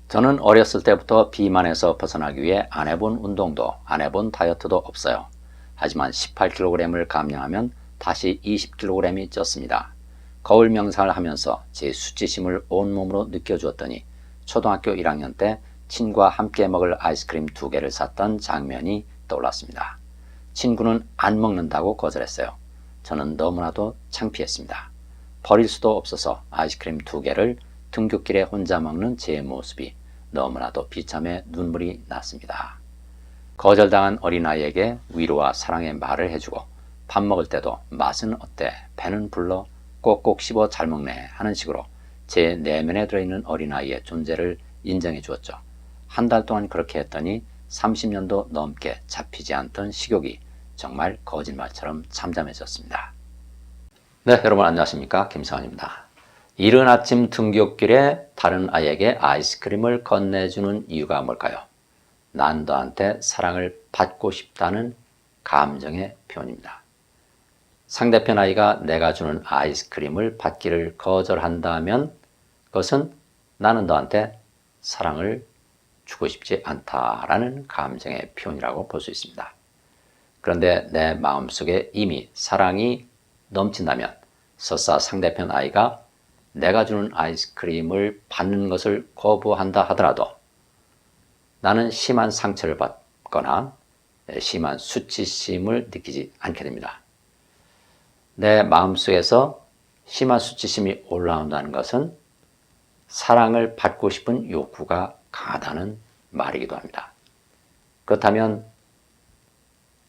저는 어렸을 때부터 비만에서 벗어나기 위해 안 해본 운동도 안 해본 다이어트도 없어요. 하지만 18kg을 감량하면 다시 20kg이 쪘습니다. 거울 명상을 하면서 제 수치심을 온몸으로 느껴주었더니 초등학교 1학년 때 친구와 함께 먹을 아이스크림 2개를 샀던 장면이 떠올랐습니다. 친구는 안 먹는다고 거절했어요. 저는 너무나도 창피했습니다. 버릴 수도 없어서 아이스크림 2개를 등굣길에 혼자 먹는 제 모습이 너무나도 비참해 눈물이 났습니다. 거절당한 어린아이에게 위로와 사랑의 말을 해주고 밥 먹을 때도 맛은 어때? 배는 불러? 꼭꼭 씹어 잘 먹네 하는 식으로 제 내면에 들어있는 어린아이의 존재를 인정해 주었죠. 한 달 동안 그렇게 했더니 30년도 넘게 잡히지 않던 식욕이 정말 거짓말처럼 잠잠해졌습니다. 네, 여러분 안녕하십니까? 김성환입니다. 이른 아침 등굣길에 다른 아이에게 아이스크림을 건네주는 이유가 뭘까요? 난 너한테 사랑을 받고 싶다는 감정의 표현입니다. 상대편 아이가 내가 주는 아이스크림을 받기를 거절한다면 그것은 나는 너한테 사랑을 주고 싶지 않다라는 감정의 표현이라고 볼 수 있습니다. 그런데 내 마음속에 이미 사랑이 넘친다면 설사 상대편 아이가 내가 주는 아이스크림을 받는 것을 거부한다 하더라도 나는 심한 상처를 받거나 심한 수치심을 느끼지 않게 됩니다. 내 마음속에서 심한 수치심이 올라온다는 것은 사랑을 받고 싶은 욕구가 강하다는 말이기도 합니다. 그렇다면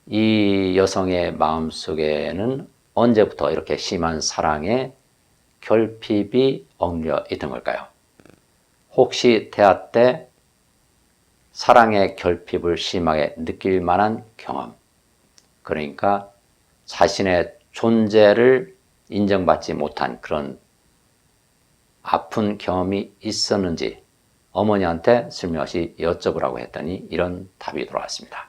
이 여성의 마음속에는 언제부터 이렇게 심한 사랑에 결핍이 얽려 있던 걸까요? 혹시 대학 때 사랑의 결핍을 심하게 느낄 만한 경험, 그러니까 자신의 존재를 인정받지 못한 그런 아픈 경험이 있었는지 어머니한테 슬며시 여쭤보라고 했더니 이런 답이 돌아왔습니다.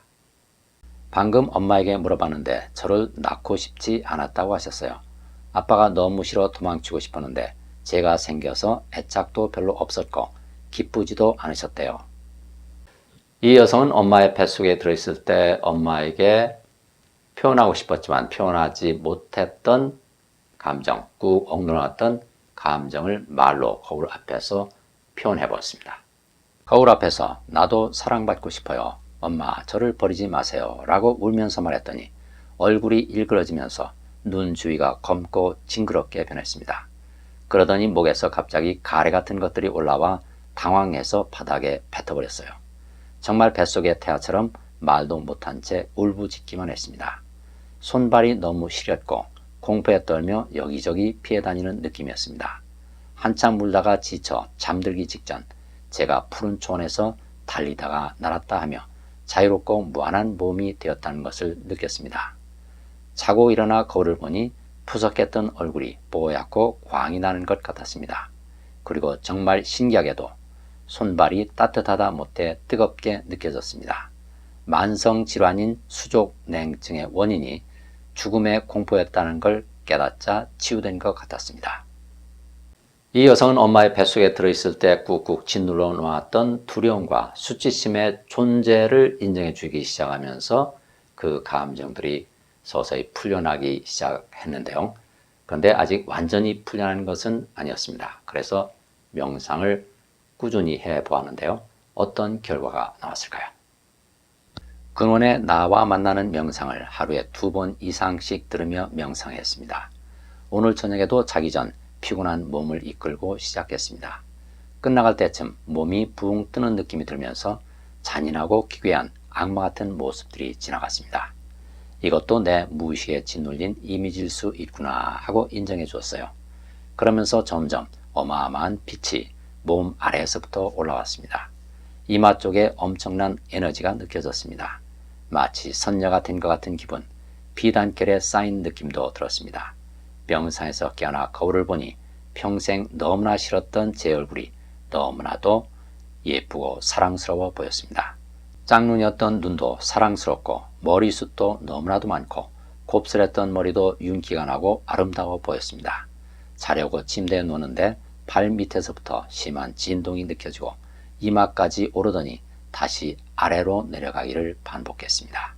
방금 엄마에게 물어봤는데 저를 낳고 싶지 않았다고 하셨어요. 아빠가 너무 싫어 도망치고 싶었는데 제가 생겨서 애착도 별로 없었고 기쁘지도 않으셨대요. 이 여성은 엄마의 뱃속에 들어있을 때 엄마에게 표현하고 싶었지만 표현하지 못했던 감정, 꾹 억눌러놨던 감정을 말로 거울 앞에서 표현해 보았습니다. 거울 앞에서 나도 사랑받고 싶어요. 엄마 저를 버리지 마세요 라고 울면서 말했더니 얼굴이 일그러지면서 눈 주위가 검고 징그럽게 변했습니다. 그러더니 목에서 갑자기 가래 같은 것들이 올라와 당황해서 바닥에 뱉어버렸어요. 정말 뱃속의 태아처럼 말도 못한 채 울부짖기만 했습니다. 손발이 너무 시렸고 공포에 떨며 여기저기 피해 다니는 느낌이었습니다. 한참 울다가 지쳐 잠들기 직전 제가 푸른 초원에서 달리다가 날았다 하며 자유롭고 무한한 몸이 되었다는 것을 느꼈습니다. 자고 일어나 거울을 보니 푸석했던 얼굴이 뽀얗고 광이 나는 것 같았습니다. 그리고 정말 신기하게도 손발이 따뜻하다 못해 뜨겁게 느껴졌습니다. 만성질환인 수족냉증의 원인이 죽음의 공포였다는 걸 깨닫자 치유된 것 같았습니다. 이 여성은 엄마의 뱃속에 들어있을 때 꾹꾹 짓눌러 놓았던 두려움과 수치심의 존재를 인정해 주기 시작하면서 그 감정들이 서서히 풀려나기 시작했는데요. 그런데 아직 완전히 풀려난 것은 아니었습니다. 그래서 명상을 꾸준히 해보았는데요. 어떤 결과가 나왔을까요? 근원의 나와 만나는 명상을 하루에 2번 이상씩 들으며 명상했습니다. 오늘 저녁에도 자기 전 피곤한 몸을 이끌고 시작했습니다. 끝나갈 때쯤 몸이 붕 뜨는 느낌이 들면서 잔인하고 기괴한 악마 같은 모습들이 지나갔습니다. 이것도 내 무의식에 짓눌린 이미지일 수 있구나 하고 인정해 주었어요. 그러면서 점점 어마어마한 빛이 몸 아래에서부터 올라왔습니다. 이마 쪽에 엄청난 에너지가 느껴졌습니다. 마치 선녀가 된 것 같은 기분, 비단결에 쌓인 느낌도 들었습니다. 명상에서 깨어나 거울을 보니 평생 너무나 싫었던 제 얼굴이 너무나도 예쁘고 사랑스러워 보였습니다. 짝눈이었던 눈도 사랑스럽고 머리숱도 너무나도 많고 곱슬했던 머리도 윤기가 나고 아름다워 보였습니다. 자려고 침대에 누웠는데 발 밑에서부터 심한 진동이 느껴지고 이마까지 오르더니 다시 아래로 내려가기를 반복했습니다.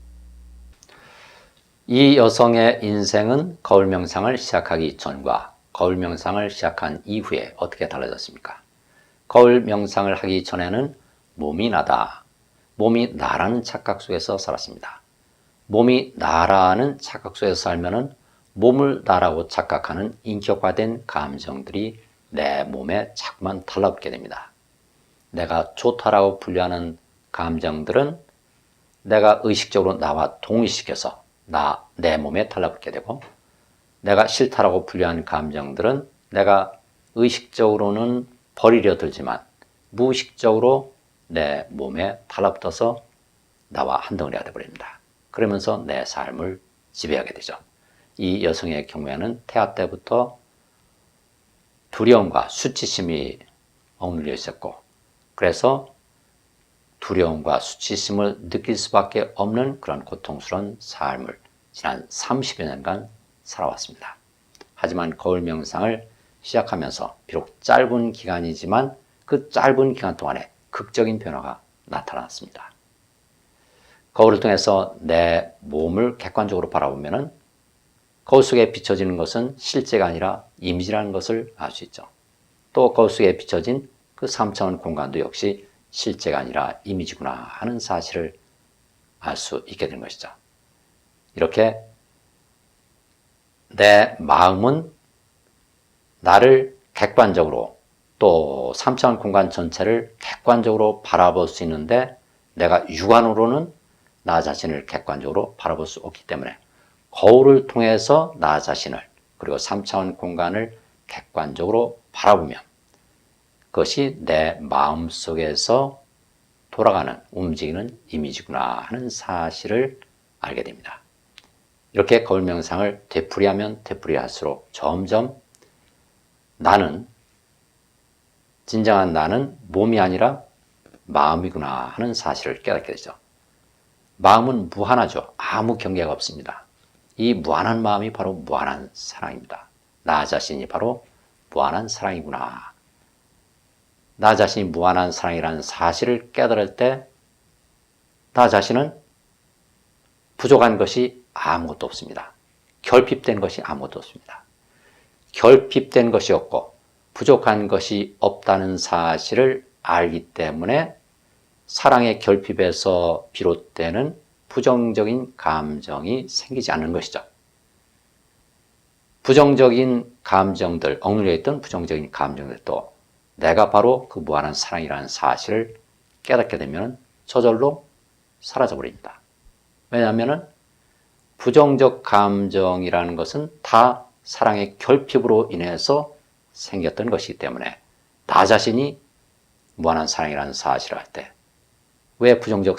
이 여성의 인생은 거울 명상을 시작하기 전과 거울 명상을 시작한 이후에 어떻게 달라졌습니까? 거울 명상을 하기 전에는 몸이 나다, 몸이 나라는 착각 속에서 살았습니다. 몸이 나라는 착각 속에서 살면은 몸을 나라고 착각하는 인격화된 감정들이 내 몸에 자꾸만 달라붙게 됩니다. 내가 좋다라고 분류하는 감정들은 내가 의식적으로 나와 동의시켜서 내 몸에 달라붙게 되고, 내가 싫다라고 분류하는 감정들은 내가 의식적으로는 버리려 들지만 무의식적으로 내 몸에 달라붙어서 나와 한 덩어리가 되어버립니다. 그러면서 내 삶을 지배하게 되죠. 이 여성의 경우에는 태아 때부터 두려움과 수치심이 억눌려 있었고, 그래서 두려움과 수치심을 느낄 수밖에 없는 그런 고통스러운 삶을 지난 30여 년간 살아왔습니다. 하지만 거울 명상을 시작하면서 비록 짧은 기간이지만 그 짧은 기간 동안에 극적인 변화가 나타났습니다. 거울을 통해서 내 몸을 객관적으로 바라보면은 거울 속에 비춰지는 것은 실제가 아니라 이미지라는 것을 알 수 있죠. 또 거울 속에 비춰진 그 3차원 공간도 역시 실제가 아니라 이미지구나 하는 사실을 알 수 있게 된 것이죠. 이렇게 내 마음은 나를 객관적으로 또 3차원 공간 전체를 객관적으로 바라볼 수 있는데, 내가 육안으로는 나 자신을 객관적으로 바라볼 수 없기 때문에 거울을 통해서 나 자신을 그리고 3차원 공간을 객관적으로 바라보면 그것이 내 마음속에서 돌아가는 움직이는 이미지구나 하는 사실을 알게 됩니다. 이렇게 거울 명상을 되풀이하면 되풀이할수록 점점 진정한 나는 몸이 아니라 마음이구나 하는 사실을 깨닫게 되죠. 마음은 무한하죠. 아무 경계가 없습니다. 이 무한한 마음이 바로 무한한 사랑입니다. 나 자신이 바로 무한한 사랑이구나. 나 자신이 무한한 사랑이라는 사실을 깨달을 때 나 자신은 부족한 것이 아무것도 없습니다. 결핍된 것이 아무것도 없습니다. 결핍된 것이 없고 부족한 것이 없다는 사실을 알기 때문에 사랑의 결핍에서 비롯되는 부정적인 감정이 생기지 않는 것이죠. 부정적인 감정들, 억눌려 있던 부정적인 감정들도 내가 바로 그 무한한 사랑이라는 사실을 깨닫게 되면 저절로 사라져 버립니다. 왜냐하면 부정적 감정이라는 것은 다 사랑의 결핍으로 인해서 생겼던 것이기 때문에 나 자신이 무한한 사랑이라는 사실을 할 때 왜 부정적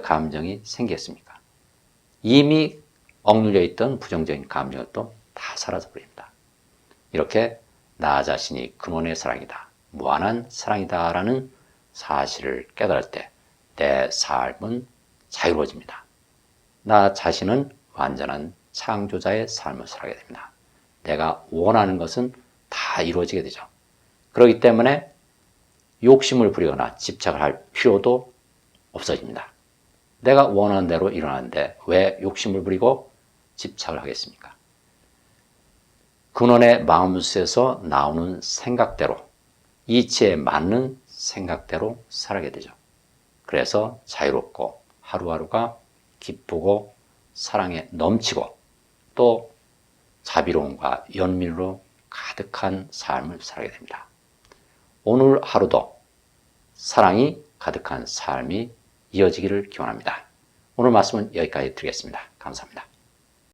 감정이 생겼습니까? 이미 억눌려 있던 부정적인 감정도 다 사라져 버립니다. 이렇게 나 자신이 근원의 사랑이다, 무한한 사랑이다라는 사실을 깨달을 때 내 삶은 자유로워집니다. 나 자신은 완전한 창조자의 삶을 살게 됩니다. 내가 원하는 것은 다 이루어지게 되죠. 그렇기 때문에 욕심을 부리거나 집착을 할 필요도 없어집니다. 내가 원하는 대로 일어나는데 왜 욕심을 부리고 집착을 하겠습니까? 근원의 마음속에서 나오는 생각대로, 이치에 맞는 생각대로 살아게 되죠. 그래서 자유롭고 하루하루가 기쁘고 사랑에 넘치고 또 자비로움과 연민으로 가득한 삶을 살게 됩니다. 오늘 하루도 사랑이 가득한 삶이 이어지기를 기원합니다. 오늘 말씀은 여기까지 드리겠습니다. 감사합니다.